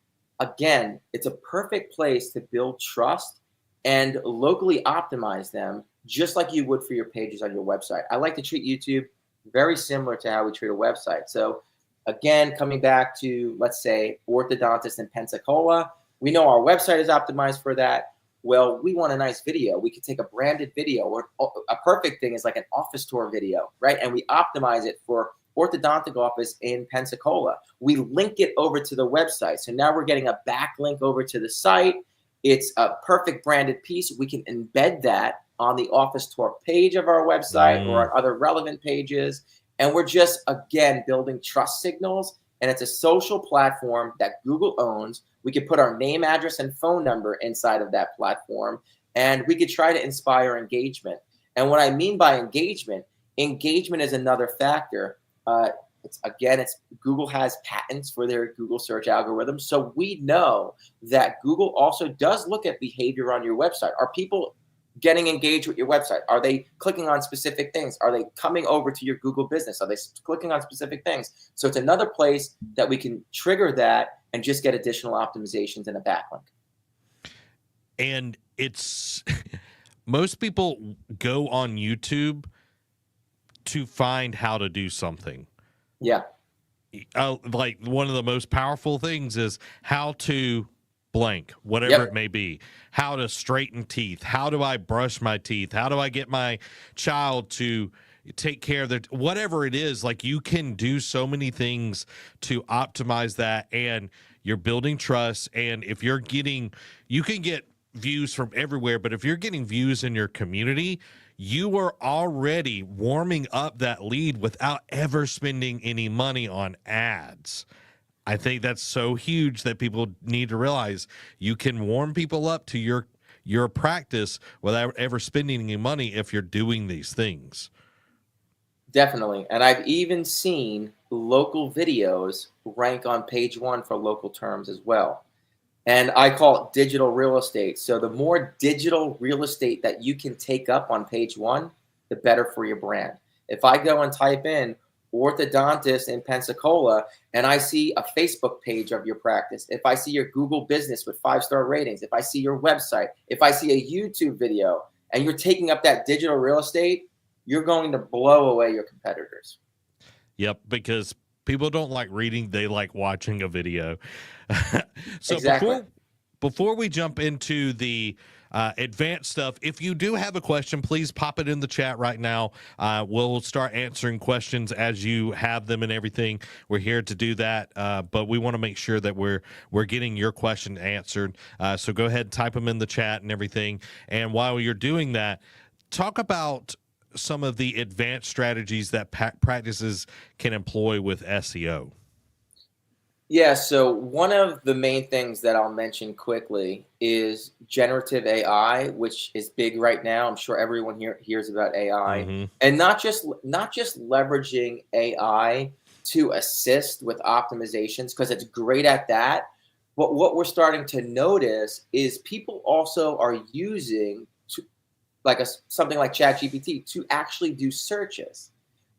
again, it's a perfect place to build trust and locally optimize them, just like you would for your pages on your website. I like to treat YouTube very similar to how we treat a website. So again, coming back to, let's say, Orthodontist in Pensacola, we know our website is optimized for that. Well, we want a nice video. We could take a branded video, or a perfect thing is like an office tour video, right? And we optimize it for orthodontic office in Pensacola. We link it over to the website. So now we're getting a backlink over to the site. It's a perfect branded piece. We can embed that on the office tour page of our website or on other relevant pages. And we're just, again, building trust signals. And it's a social platform that Google owns. We could put our name, address, and phone number inside of that platform. And we could try to inspire engagement. And what I mean by engagement is another factor. it's Google has patents for their Google search algorithm. So we know that Google also does look at behavior on your website. Are people getting engaged with your website? Are they clicking on specific things? Are they coming over to your Google business? Are they clicking on specific things? So it's another place that we can trigger that and just get additional optimizations and a backlink. And it's most people go on YouTube to find how to do something. Yeah. Like one of the most powerful things is how to blank, whatever it may be, how to straighten teeth, how do I brush my teeth, how do I get my child to take care of their, whatever it is. Like, you can do so many things to optimize that, and you're building trust. And if you're getting, you can get views from everywhere, but if you're getting views in your community, you are already warming up that lead without ever spending any money on ads. I think that's so huge that people need to realize you can warm people up to your practice without ever spending any money if you're doing these things. Definitely. And I've even seen local videos rank on page 1 for local terms as well. And I call it digital real estate. So the more digital real estate that you can take up on page 1, the better for your brand. If I go and type in orthodontist in Pensacola and I see a Facebook page of your practice, if I see your Google business with 5-star ratings, if I see your website, if I see a YouTube video, and you're taking up that digital real estate, you're going to blow away your competitors. Yep, because people don't like reading, they like watching a video. So exactly. before we jump into the advanced stuff, if you do have a question, please pop it in the chat right now. We'll start answering questions as you have them and everything. We're here to do that, but we want to make sure that we're getting your question answered. So go ahead and type them in the chat and everything. And while you're doing that, talk about some of the advanced strategies that practices can employ with SEO. Yeah, so one of the main things that I'll mention quickly is generative AI, which is big right now. I'm sure everyone here hears about AI, and not just leveraging AI to assist with optimizations, because it's great at that. But what we're starting to notice is people also are using something like ChatGPT to actually do searches.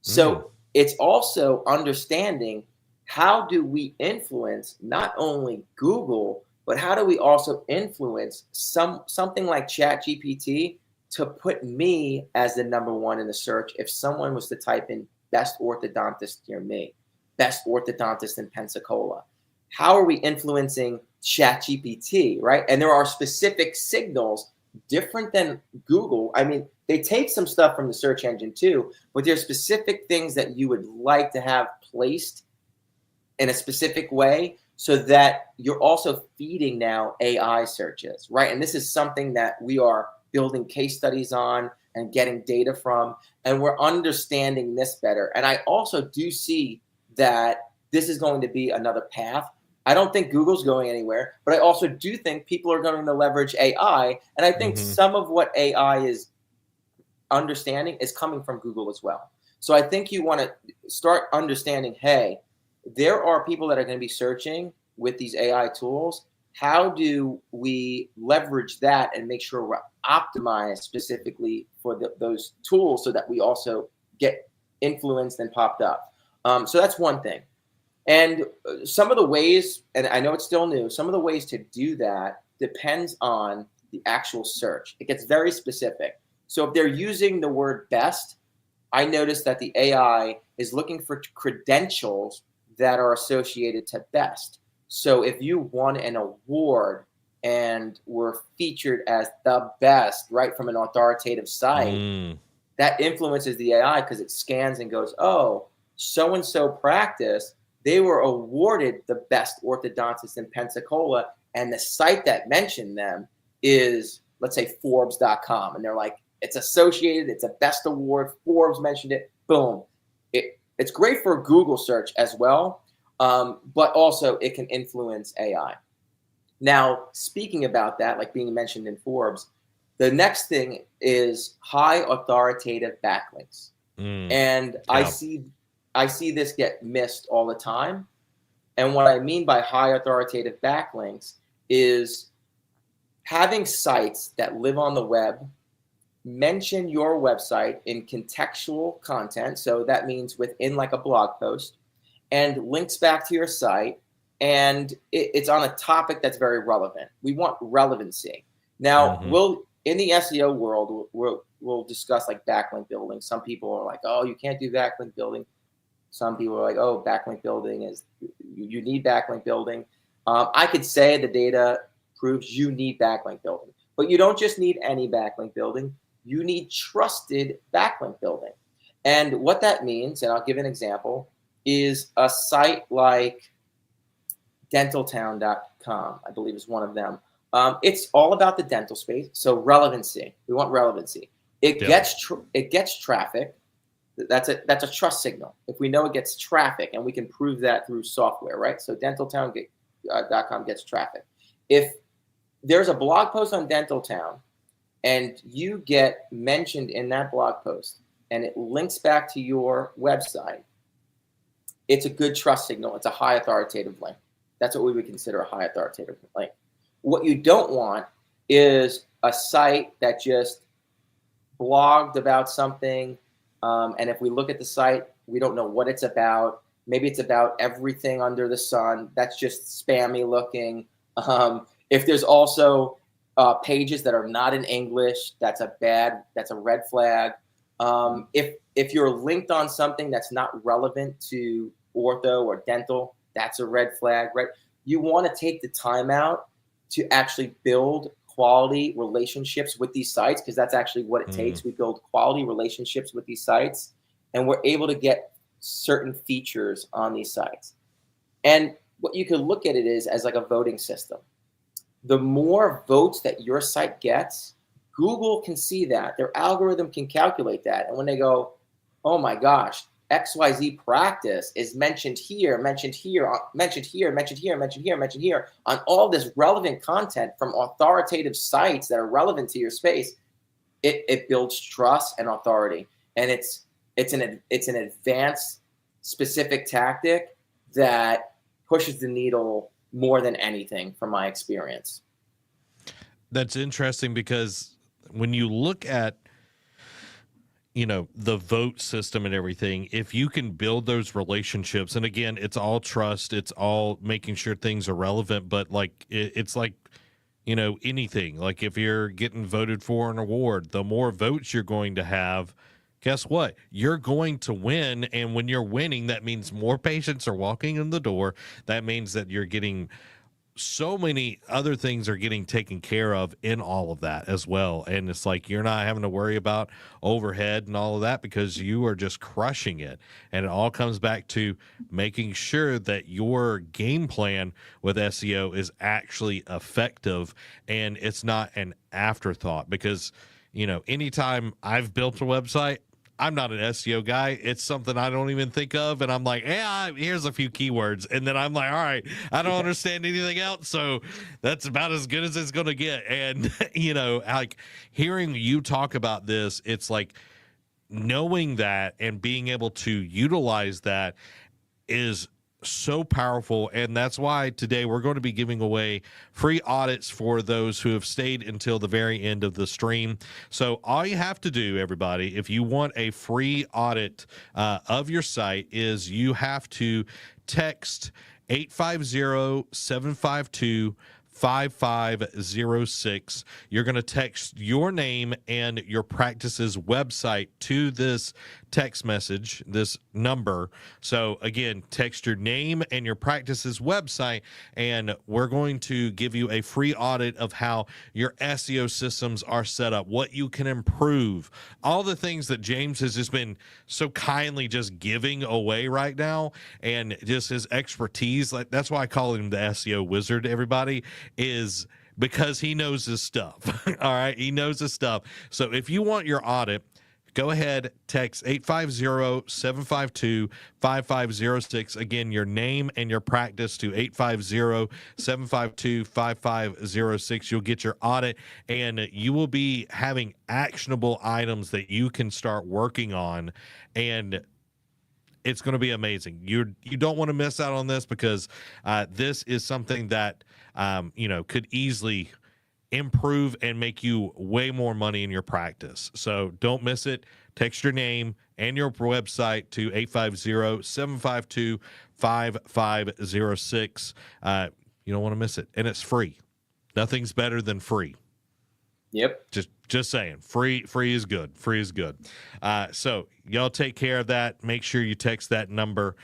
So it's also understanding, how do we influence not only Google, but how do we also influence something like ChatGPT to put me as the number 1 in the search if someone was to type in best orthodontist near me, best orthodontist in Pensacola? How are we influencing ChatGPT, right? And there are specific signals different than Google. I mean, they take some stuff from the search engine too, but there's specific things that you would like to have placed in a specific way so that you're also feeding now AI searches, right? And this is something that we are building case studies on and getting data from, and we're understanding this better. And I also do see that this is going to be another path. I don't think Google's going anywhere, but I also do think people are going to leverage AI. And I think some of what AI is understanding is coming from Google as well. So I think you want to start understanding, hey, there are people that are going to be searching with these AI tools. How do we leverage that and make sure we're optimized specifically for those tools so that we also get influenced and popped up? So that's one thing. And some of the ways, and I know it's still new, some of the ways to do that depends on the actual search. It gets very specific. So if they're using the word best, I noticed that the AI is looking for credentials that are associated to best. So if you won an award and were featured as the best, right, from an authoritative site, that influences the AI because it scans and goes, oh, so-and-so practice, they were awarded the best orthodontist in Pensacola, and the site that mentioned them is, let's say, Forbes.com. And they're like, it's associated, it's a best award, Forbes mentioned it, boom. It's great for a Google search as well, but also it can influence AI. Now, speaking about that, like being mentioned in Forbes, the next thing is high authoritative backlinks. And I see I see this get missed all the time. And what I mean by high authoritative backlinks is having sites that live on the web mention your website in contextual content. So that means within like a blog post, and links back to your site. And it's on a topic that's very relevant. We want relevancy. Now, we'll in the SEO world, we'll discuss like backlink building. Some people are like, oh, you can't do backlink building. Some people are like, oh, backlink building is, you need backlink building. I could say the data proves you need backlink building, but you don't just need any backlink building. You need trusted backlink building. And what that means, and I'll give an example, is a site like dentaltown.com, I believe is one of them. It's all about the dental space. So relevancy, we want relevancy. It gets traffic. That's a trust signal. If we know it gets traffic, and we can prove that through software, right? So dentaltown.com gets traffic. If there's a blog post on Dentaltown and you get mentioned in that blog post and it links back to your website, it's a good trust signal. It's a high authoritative link. That's what we would consider a high authoritative link. What you don't want is a site that just blogged about something, and if we look at the site, we don't know what it's about. Maybe it's about everything under the sun. That's just spammy looking. If there's also pages that are not in English, that's a red flag. If you're linked on something that's not relevant to ortho or dental, that's a red flag, right? You want to take the time out to actually build quality relationships with these sites, because that's actually what it takes. We build quality relationships with these sites, and we're able to get certain features on these sites. And what you could look at it is as like a voting system. The more votes that your site gets, Google can see that. Their algorithm can calculate that. And when they go, oh my gosh, XYZ practice is mentioned here, mentioned here, mentioned here, mentioned here, mentioned here, mentioned here, on all this relevant content from authoritative sites that are relevant to your space, it builds trust and authority. And it's an advanced specific tactic that pushes the needle more than anything from my experience. That's interesting, because when you look at, the vote system and everything, if you can build those relationships, and again, it's all trust, it's all making sure things are relevant, but like, it's like, anything, like if you're getting voted for an award, the more votes you're going to have, guess what? You're going to win. And when you're winning, that means more patients are walking in the door. That means that you're getting so many other things are getting taken care of in all of that as well. And it's like, you're not having to worry about overhead and all of that, because you are just crushing it. And it all comes back to making sure that your game plan with SEO is actually effective and it's not an afterthought. Because, anytime I've built a website, I'm not an SEO guy. It's something I don't even think of. And I'm like, yeah, here's a few keywords. And then I'm like, all right, I don't understand anything else. So that's about as good as it's going to get. And, like hearing you talk about this, it's like knowing that and being able to utilize that is so powerful. And that's why today we're going to be giving away free audits for those who have stayed until the very end of the stream. So all you have to do, everybody, if you want a free audit of your site, is you have to text 850-752 5506. You're going to text your name and your practice's website to this text message, this number. So again, text your name and your practice's website, and we're going to give you a free audit of how your SEO systems are set up, what you can improve, all the things that James has just been so kindly just giving away right now, and just his expertise. Like, that's why I call him the SEO wizard, everybody, is because he knows his stuff. All right, he knows his stuff. So if you want your audit, go ahead, text 850-752-5506. Again, your name and your practice to 850-752-5506. You'll get your audit, and you will be having actionable items that you can start working on. And It's going to be amazing. You don't want to miss out on this, because this is something that could easily improve and make you way more money in your practice. So don't miss it. Text your name and your website to 850-752-5506. You don't want to miss it, and it's free. Nothing's better than free. Yep. Just saying, free is good. Free is good. So y'all take care of that. Make sure you text that number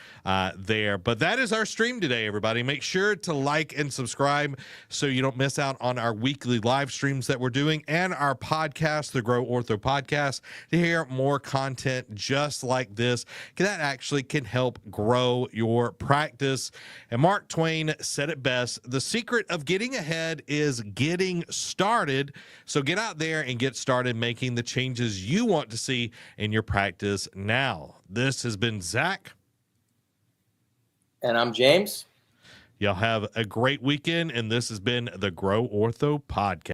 there. But that is our stream today, everybody. Make sure to like and subscribe so you don't miss out on our weekly live streams that we're doing, and our podcast, the Grow Ortho Podcast, to hear more content just like this that actually can help grow your practice. And Mark Twain said it best: the secret of getting ahead is getting started. So get out there and get started making the changes you want to see in your practice now. This has been Zach. And I'm James. Y'all have a great weekend, and this has been the Grow Ortho Podcast.